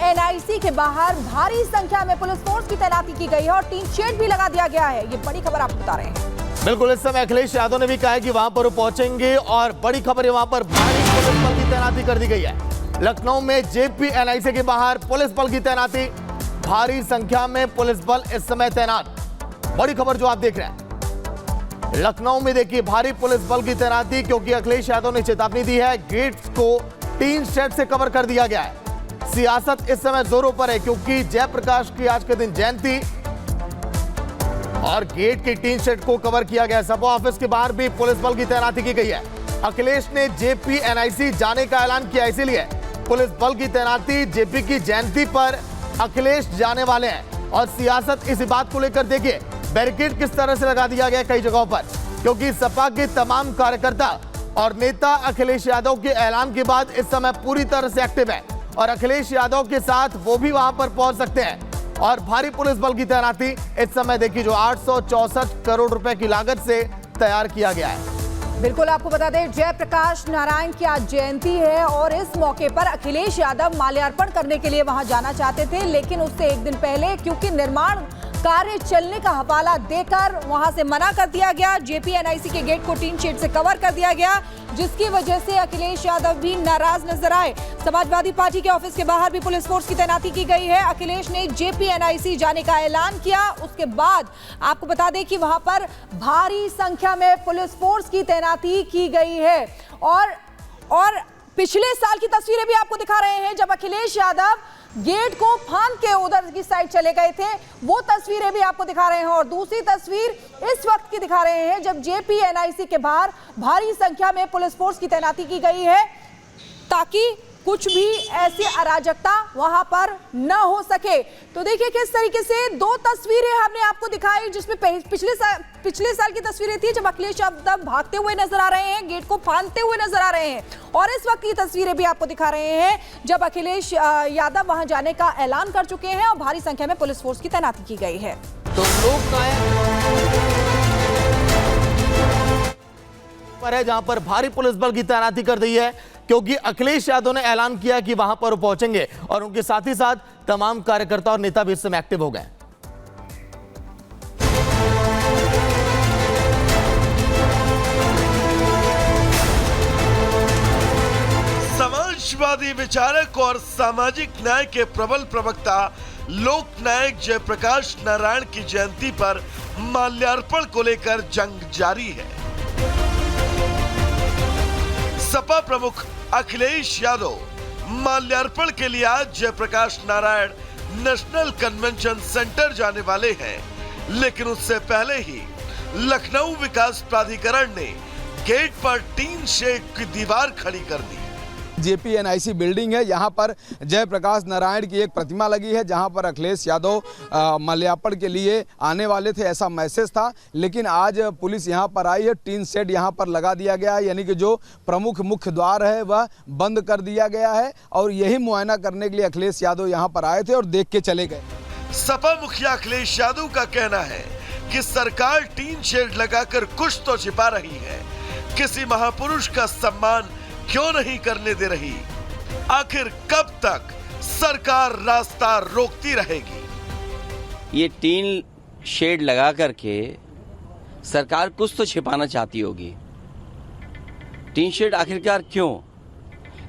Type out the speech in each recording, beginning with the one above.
NIC के बाहर भारी संख्या में पुलिस फोर्स की तैनाती की गई है और टीन शेड भी लगा दिया गया है। ये बड़ी खबर आपको बता रहे हैं। बिल्कुल, इस समय अखिलेश यादव ने भी कहा है कि वहां पर वो पहुंचेंगे और बड़ी खबर है, वहां पर भारी पुलिस बल की तैनाती कर दी गई है। लखनऊ में जेपी एनआईसी के बाहर पुलिस बल की तैनाती, भारी संख्या में पुलिस बल इस समय तैनात। बड़ी खबर जो आप देख रहे हैं, लखनऊ में देखिए भारी पुलिस बल की तैनाती, क्योंकि अखिलेश यादव ने चेतावनी दी है, गेट्स को टीन शेड से कवर कर दिया गया है। सियासत इस समय जोरों पर है, क्योंकि जयप्रकाश की आज के दिन जयंती और गेट की टीन शेड को कवर किया गया। सपा ऑफिस के बाहर भी पुलिस बल की तैनाती की गई है। अखिलेश ने जेपी एनआईसी जाने का ऐलान किया, इसीलिए पुलिस बल की तैनाती। जेपी की जयंती पर अखिलेश जाने वाले हैं और सियासत इस बात को लेकर देखिए बैरिकेड किस तरह से लगा दिया गया कई जगहों पर, क्योंकि सपा के तमाम कार्यकर्ता और नेता अखिलेश यादव के ऐलान के बाद इस समय पूरी तरह से एक्टिव है और अखिलेश यादव के साथ वो भी वहां पर पहुंच सकते हैं। और भारी पुलिस बल की तैनाती इस समय देखिए जो 864 करोड़ रुपए की लागत से तैयार किया गया है। बिल्कुल, आपको बता दें जयप्रकाश नारायण की आज जयंती है और इस मौके पर अखिलेश यादव माल्यार्पण करने के लिए वहां जाना चाहते थे, लेकिन उससे एक दिन पहले क्योंकि निर्माण कार्य चलने का हवाला देकर वहां से मना कर दिया गया। जेपी एनआईसी के गेट को टीन शेड से कवर कर दिया गया, जिसकी वजह से अखिलेश यादव भी नाराज नजर आए। समाजवादी पार्टी के ऑफिस के बाहर भी पुलिस फोर्स की तैनाती की गई है। अखिलेश ने जेपी एनआईसी जाने का ऐलान किया, उसके बाद आपको बता दें कि वहां पर भारी संख्या में पुलिस फोर्स की तैनाती की गई है। और पिछले साल की तस्वीरें भी आपको दिखा रहे हैं, जब अखिलेश यादव गेट को फांद के उधर की साइड चले गए थे, वो तस्वीरें भी आपको दिखा रहे हैं। और दूसरी तस्वीर इस वक्त की दिखा रहे हैं, जब जेपी एनआईसी के बाहर भारी संख्या में पुलिस फोर्स की तैनाती की गई है, ताकि कुछ भी ऐसी अराजकता वहां पर न हो सके। तो देखिए किस तरीके से दो तस्वीरें हमने आपको दिखाई, जिसमें पिछले साल की तस्वीरें थी जब अखिलेश यादव भागते हुए नजर आ रहे हैं, गेट को फांदते हुए नजर आ रहे हैं, और इस वक्त की तस्वीरें भी आपको दिखा रहे हैं जब अखिलेश यादव वहां जाने का ऐलान कर चुके हैं और भारी संख्या में पुलिस फोर्स की तैनाती की गई है। तो लोग पर है जहां पर भारी पुलिस बल की तैनाती कर दी है, क्योंकि अखिलेश यादव ने ऐलान किया कि वहां पर पहुंचेंगे और उनके साथ ही साथ तमाम कार्यकर्ता और नेता भी इस समय एक्टिव हो गए। समाजवादी विचारक और सामाजिक न्याय के प्रबल प्रवक्ता लोक नायक जयप्रकाश नारायण की जयंती पर माल्यार्पण को लेकर जंग जारी है। सपा प्रमुख अखिलेश यादव माल्यार्पण के लिए आज Jayaprakash Narayan national convention centre जाने वाले हैं, लेकिन उससे पहले ही लखनऊ विकास प्राधिकरण ने गेट पर टीन शेड की दीवार खड़ी कर दी। जेपी एनआईसी बिल्डिंग है, यहाँ पर जयप्रकाश नारायण की एक प्रतिमा लगी है, जहाँ पर अखिलेश यादव माल्यार्पण के लिए आने वाले थे, ऐसा मैसेज था। लेकिन आज पुलिस यहाँ पर आई है, टीन शेड यहाँ पर लगा दिया गया है, यानी कि जो प्रमुख मुख्य द्वार है वह बंद कर दिया गया है और यही मुआयना करने के लिए अखिलेश यादव यहाँ पर आए थे और देख के चले गए। सपा मुखिया अखिलेश यादव का कहना है कि सरकार टीन शेड लगाकर कुछ तो छिपा रही है, किसी महापुरुष का सम्मान क्यों नहीं करने दे रही? आखिर कब तक सरकार रास्ता रोकती रहेगी? ये टीन शेड लगा करके सरकार कुछ तो छिपाना चाहती होगी। टीन शेड आखिरकार क्यों?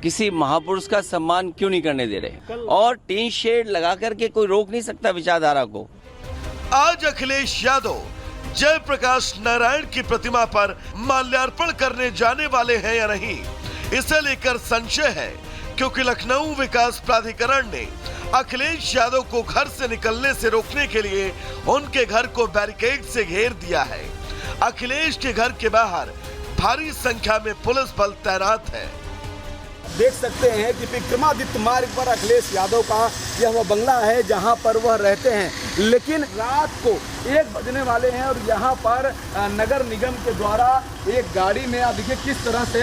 किसी महापुरुष का सम्मान क्यों नहीं करने दे रहे? और टीन शेड लगा करके कोई रोक नहीं सकता विचारधारा को। आज अखिलेश यादव जयप्रकाश नारायण की प्रतिमा पर माल्यार्पण करने जाने वाले हैं या नहीं, इसे लेकर संशय है, क्योंकि लखनऊ विकास प्राधिकरण ने अखिलेश यादव को घर से निकलने से रोकने के लिए उनके घर को बैरिकेड से घेर दिया है। अखिलेश के घर के बाहर भारी संख्या में पुलिस बल तैनात है। देख सकते हैं कि विक्रमादित्य मार्ग पर अखिलेश यादव का यह वह बंगला है जहां पर वह रहते हैं। लेकिन रात को 1 बजने वाले हैं और यहां पर नगर निगम के द्वारा एक गाड़ी में आप देखिए किस तरह से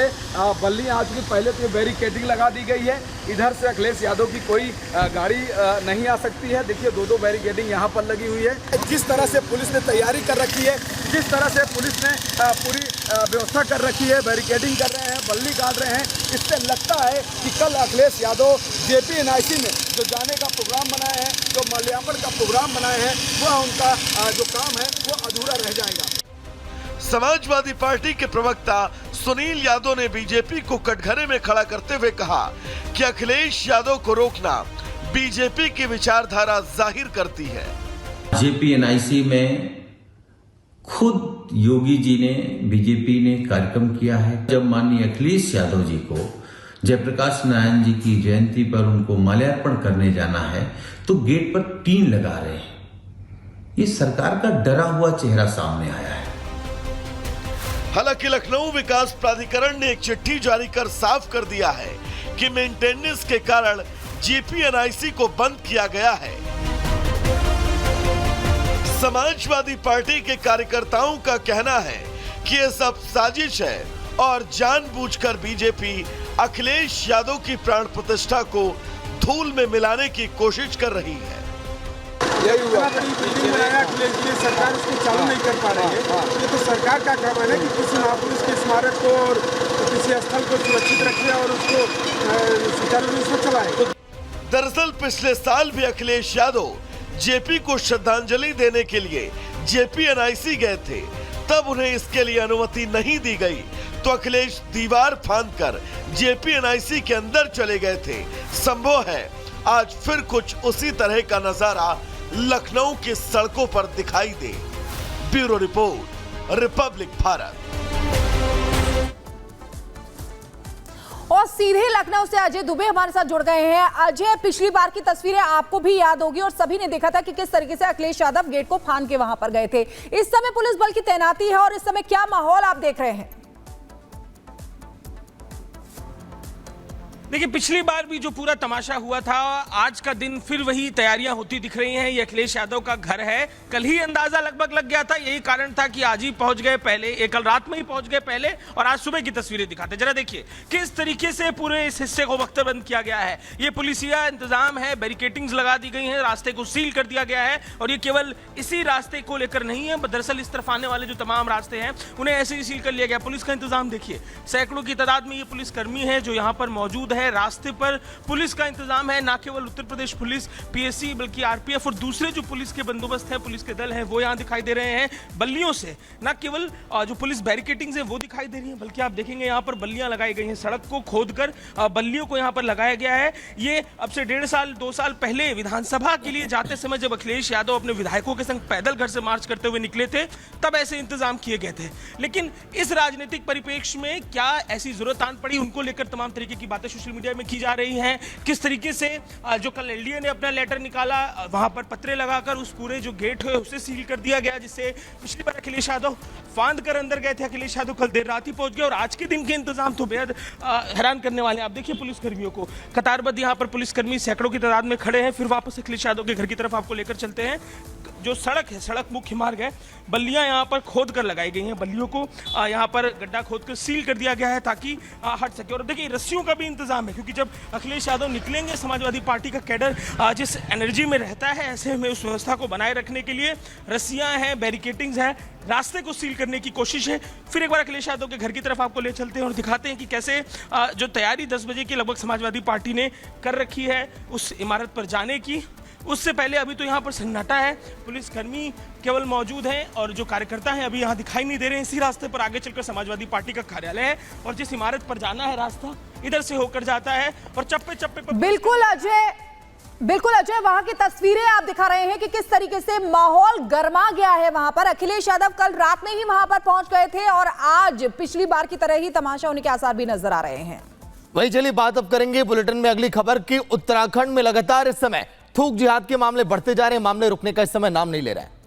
बल्लियां आ चुकी। पहले तो ये बैरिकेडिंग लगा दी गई है, इधर से अखिलेश यादव की कोई गाड़ी नहीं आ सकती है। देखिए 2-2 बैरिकेडिंग यहाँ पर लगी हुई है। जिस तरह से पुलिस ने तैयारी कर रखी है, जिस तरह से पुलिस ने पूरी व्यवस्था कर रखी है, बैरिकेडिंग कर रहे हैं, बल्ली काट रहे हैं, इससे लगता है कि कल अखिलेश यादव JPNIC में जो जाने का प्रोग्राम बनाए हैं, जो माल्यार्पण का प्रोग्राम बनाए हैं, वह उनका जो काम है वो अधूरा रह जाएगा। समाजवादी पार्टी के प्रवक्ता सुनील यादव ने बीजेपी को कटघरे में खड़ा करते हुए कहा कि अखिलेश यादव को रोकना बीजेपी की विचारधारा जाहिर करती है। JPNIC में खुद योगी जी ने, बीजेपी ने कार्यक्रम किया है। जब माननीय अखिलेश यादव जी को जयप्रकाश नारायण जी की जयंती पर उनको माल्यार्पण करने जाना है तो गेट पर टीन लगा रहे हैं। ये सरकार का डरा हुआ चेहरा सामने आया है। हालांकि लखनऊ विकास प्राधिकरण ने एक चिट्ठी जारी कर साफ कर दिया है कि मेंटेनेंस के कारण JPNIC को बंद किया गया है। समाजवादी पार्टी के कार्यकर्ताओं का कहना है कि यह सब साजिश है और जानबूझकर बीजेपी अखिलेश यादव की प्राण प्रतिष्ठा को धूल में मिलाने की कोशिश कर रही है। यही हुआ, बड़ी बिल्डिंग बनाया अखिलेश जी, सरकार उसको चालू नहीं कर पा रही है। ये तो सरकार का काम है ना कि किसी महापुरुष के स्मारक को और किसी स्थल को सुरक्षित रखे और उसको सुचारू रूप से चलाए। दरअसल पिछले साल भी अखिलेश यादव JP को श्रद्धांजलि देने के लिए JPNIC गए थे, तब उन्हें इसके लिए अनुमति नहीं दी गई तो अखिलेश दीवार फांदकर JPNIC के अंदर चले गए थे। संभव है आज फिर कुछ उसी तरह का नजारा लखनऊ की सड़कों पर दिखाई दे। Bureau report, Republic Bharat. और सीधे लखनऊ से अजय दुबे हमारे साथ जुड़ गए हैं। अजय, पिछली बार की तस्वीरें आपको भी याद होगी और सभी ने देखा था कि किस तरीके से अखिलेश यादव गेट को फांद के वहां पर गए थे। इस समय पुलिस बल की तैनाती है और इस समय क्या माहौल आप देख रहे हैं? देखिए, पिछली बार भी जो पूरा तमाशा हुआ था, आज का दिन फिर वही तैयारियां होती दिख रही हैं। ये अखिलेश यादव का घर है। कल ही अंदाजा लगभग लग गया था, यही कारण था कि आज ही पहुंच गए पहले, कल रात में ही पहुंच गए पहले और आज सुबह की तस्वीरें दिखाते। जरा देखिए किस तरीके से पूरे इस हिस्से को वक्तबंद किया गया है। ये पुलिसिया इंतजाम है, बैरिकेडिंग्स लगा दी गई हैं, रास्ते को सील कर दिया गया है और ये केवल इसी रास्ते को लेकर नहीं है, दरअसल इस तरफ आने वाले जो तमाम रास्ते हैं उन्हें ऐसे ही सील कर लिया गया। पुलिस का इंतजाम देखिए, सैकड़ों की तादाद में ये पुलिसकर्मी है जो यहाँ पर मौजूद है। रास्ते पर पुलिस का इंतजाम है, ना केवल उत्तर प्रदेश पुलिस, PSC, बल्कि RPF और दूसरे जो पुलिस के बंदोबस्त है, पुलिस के दल हैं, वो यहाँ दिखाई दे रहे हैं। बल्लियों से ना केवल जो पुलिस बैरिकेडिंग्स है वो दिखाई दे रही है, बल्कि आप देखेंगे यहाँ पर बल्लियां लगाई गई हैं। सड़क को खोदकर बल्लियों को यहाँ पर लगाया गया है। ये अब से 1.5 साल 2 साल पहले विधानसभा के लिए जाते समय जब अखिलेश यादव अपने विधायकों के संग पैदल घर से मार्च करते हुए निकले थे, तब ऐसे इंतजाम किए गए थे। लेकिन इस राजनीतिक परिप्रेक्ष्य में क्या ऐसी जरूरत आन पड़ी, उनको लेकर तमाम तरीके की बातें सोशल मीडिया में की जा रही हैं। किस तरीके से जो कल LDA ने अपना लेटर निकाला, वहां पर पत्रे लगाकर उस पूरे जो गेट है उसे सील कर दिया गया, जिससे पिछली बार अखिलेश यादव फांद कर अंदर गए थे। अखिलेश यादव कल देर रात ही पहुंच गए और आज के दिन के इंतजाम तो बेहद हैरान करने वाले हैं। आप देखिए पुलिसकर्मियों को कतारबद्ध यहाँ पर पुलिसकर्मी सैकड़ों की तादाद में खड़े हैं। फिर वापस अखिलेश यादव के घर की तरफ आपको लेकर चलते हैं। जो सड़क है, सड़क मुख्य मार्ग है, बल्लियां यहाँ पर खोद कर लगाई गई हैं। बल्लियों को यहाँ पर गड्ढा खोद कर सील कर दिया गया है ताकि हट सके। और देखिए रस्सियों का भी इंतजाम है, क्योंकि जब अखिलेश यादव निकलेंगे, समाजवादी पार्टी का कैडर जिस एनर्जी में रहता है, ऐसे में उस व्यवस्था को बनाए रखने के लिए रस्सियां हैं, बैरिकेडिंग्स हैं, रास्ते को सील करने की कोशिश है। फिर एक बार अखिलेश यादव के घर की तरफ आपको ले चलते हैं और दिखाते हैं कि कैसे जो तैयारी 10 बजे की लगभग समाजवादी पार्टी ने कर रखी है उस इमारत पर जाने की। उससे पहले अभी तो यहाँ पर सन्नाटा है, पुलिसकर्मी केवल मौजूद हैं और जो कार्यकर्ता हैं अभी यहाँ दिखाई नहीं दे रहे हैं। इसी रास्ते पर आगे चलकर समाजवादी पार्टी का कार्यालय है और जिस इमारत पर जाना है रास्ता इधर से होकर जाता है और चप्पे चप्पे पर। बिल्कुल अजय, वहां की तस्वीरें आप दिखा रहे हैं कि किस तरीके से माहौल गर्मा गया है वहां पर। अखिलेश यादव कल रात में ही वहां पर पहुंच गए थे और आज पिछली बार की तरह ही तमाशा होने के आसार भी नजर आ रहे हैं। वही चलिए बात अब करेंगे बुलेटिन में अगली खबर की। उत्तराखंड में लगातार इस समय थूक जिहाद के मामले बढ़ते जा रहे हैं। मामले रुकने का इस समय नाम नहीं ले रहा है।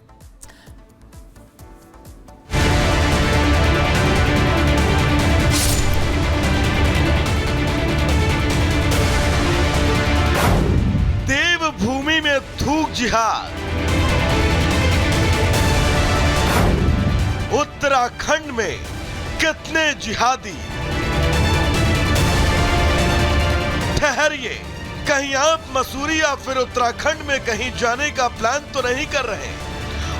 जिहाद। उत्तराखंड में कितने जिहादी? ठहरिए, कहीं आप मसूरी या फिर उत्तराखंड में कहीं जाने का प्लान तो नहीं कर रहे?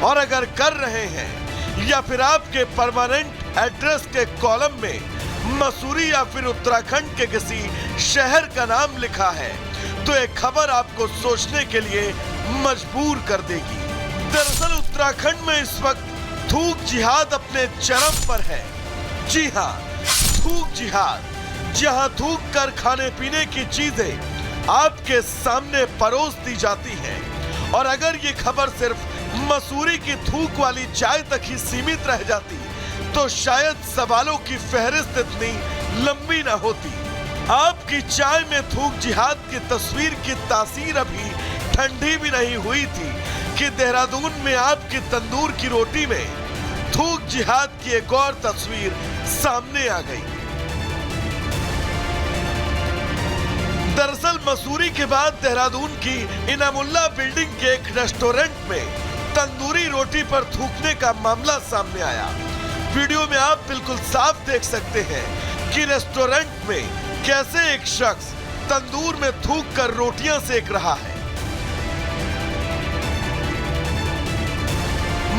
और अगर कर रहे हैं या फिर आपके परमानेंट एड्रेस के कॉलम में मसूरी या फिर उत्तराखंड के किसी शहर का नाम लिखा है तो एक खबर आपको सोचने के लिए मजबूर कर देगी। दरअसल उत्तराखंड में इस वक्त थूक जिहाद अपने चरम पर है। जी हाँ, थूक जिहाद, जहां थूक कर खाने पीने की चीजें आपके सामने परोस दी जाती हैं। और अगर ये खबर सिर्फ मसूरी की थूक वाली चाय तक ही सीमित रह जाती तो शायद सवालों की फहरिस्त इतनी लंबी न होती। आपकी चाय में थूक जिहाद की तस्वीर की तासीर अभी ठंडी भी नहीं हुई थी कि देहरादून में आपकी तंदूर की रोटी में थूक जिहाद की एक और तस्वीर सामने आ गई। दरअसल मसूरी के बाद देहरादून की इनामुल्ला बिल्डिंग के एक रेस्टोरेंट में तंदूरी रोटी पर थूकने का मामला सामने आया। वीडियो में आप बिल्कुल साफ देख सकते हैं कि रेस्टोरेंट में कैसे एक शख्स तंदूर में थूक कर रोटियां सेक रहा है।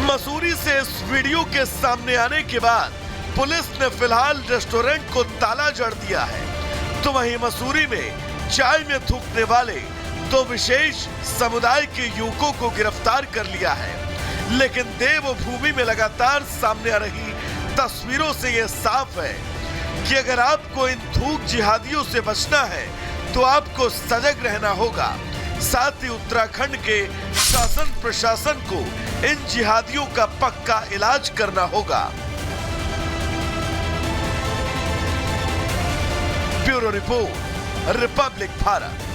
मसूरी से इस वीडियो के सामने आने के बाद पुलिस ने फिलहाल रेस्टोरेंट को ताला जड़ दिया है। तो वहीं मसूरी में चाय में थूकने वाले दो विशेष समुदाय के युवकों को गिरफ्तार कर लिया है। लेकिन देवभूमि में लगातार सामने आ रही तस्वीरों से यह साफ है कि अगर आपको इन थूक जिहादियों से बचना है तो आपको सजग रहना होगा। साथ ही उत्तराखंड के शासन प्रशासन को इन जिहादियों का पक्का इलाज करना होगा। Bureau report, Republic Bharat.